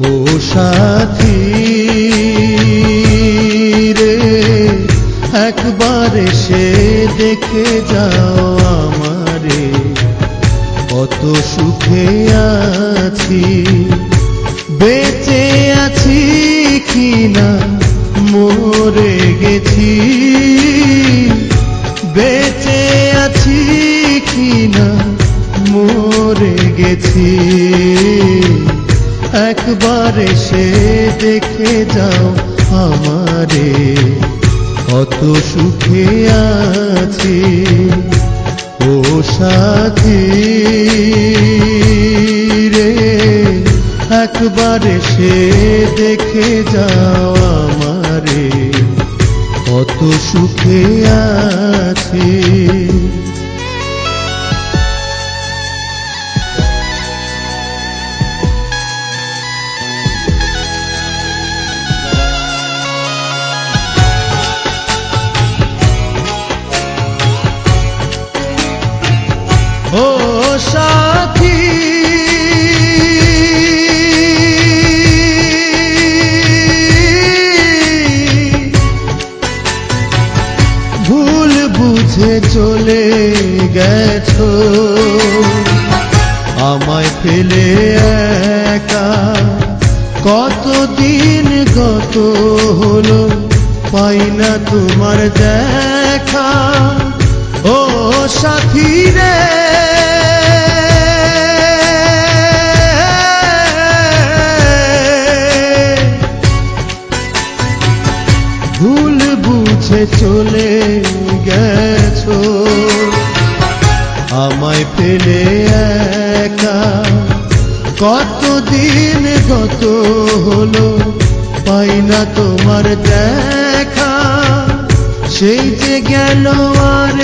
ও সাথী রে, একবার এসে দেখে যাও আমারে, কত সুখে আছি, বেঁচে আছি কিনা মরে গেছি, বেঁচে আছি কিনা মরে গেছি, একবার এসে দেখে যাও আমারে, কত সুখে আছি। ও সাথী রে, একবার এসে দেখে যাও আমারে, কত সুখে আছি। ও সাথী ভুল বুঝে চলে গেছো, আমায় ফেলে একা, কতদিন গত হলো পাই না তোমার দেখা। ও সাথী রে, ভুল বুঝে চলে গেছো, আমায় ফেলে একা, কতদিন গত হলো পাই না তোমার দেখা। সেই যে গেল আর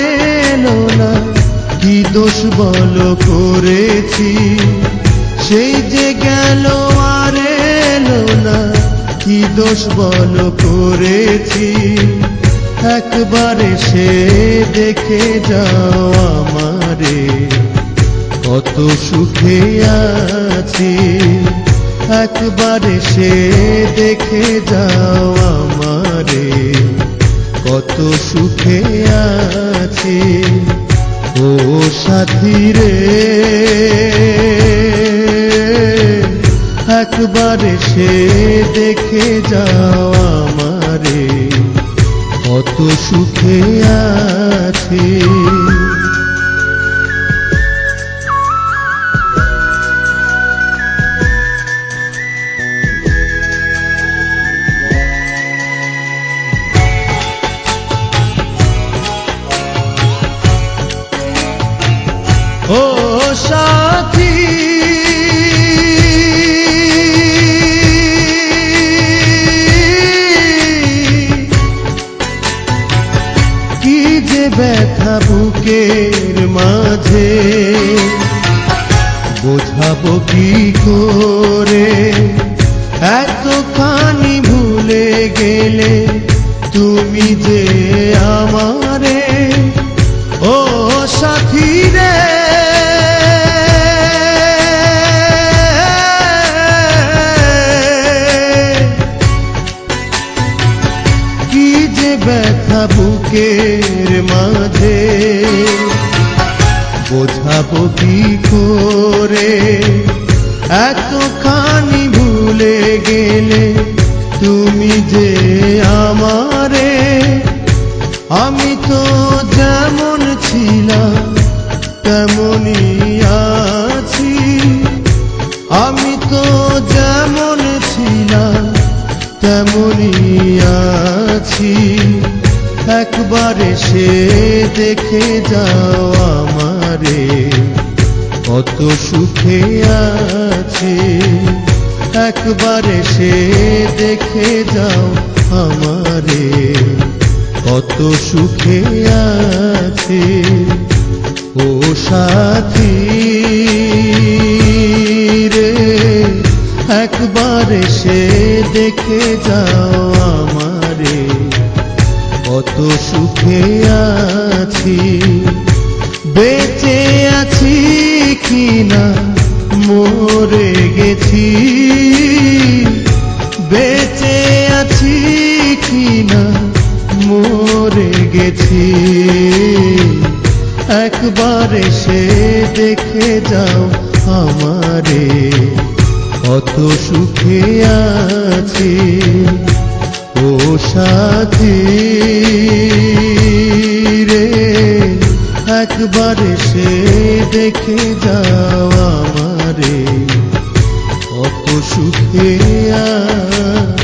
এলো না, কি দোষ বলো করেছি, সেই যে গেল আর এলো না, কি দোষ বলো করেছি, একবার এসে দেখে যাও আমারে, কত সুখে আছি, একবার এসে দেখে যাও আমারে, কত সুখে আছি। ও সাথী রে, একবার এসে দেখে যাও আমারে, কত সুখে আছি। ও সাথী কি যে ব্যথা বুকের মাঝে, বোঝাবো কি করে, এতখানি ভুলে গেলে তুমি যে আমারে। ও সাথী রে, কি যে ব্যথা বুকের মাঝে, বোঝাবো কি করে, এতখানি ভুলে গেলে তুমি যে আমারে। আমি তো যেমন ছিলাম তেমনই আছি, আমি তো যেমন ছিলাম তেমনই আছি, একবার এসে দেখে যাও আমারে, কত সুখে আছি, একবার এসে দেখে যাও আমারে, কত সুখে আছি। ও সাথী রে, একবার এসে দেখে যাও আমারে, কত সুখে আছি, বেঁচে আছি কিনা মরে গেছি, বেঁচে আছি কিনা মরে গেছি। একবার এসে দেখে যাও আমারে, কত সুখে আছি। ও সাথী রে, একবার এসে দেখে যাও আমারে, কত সুখে আছি।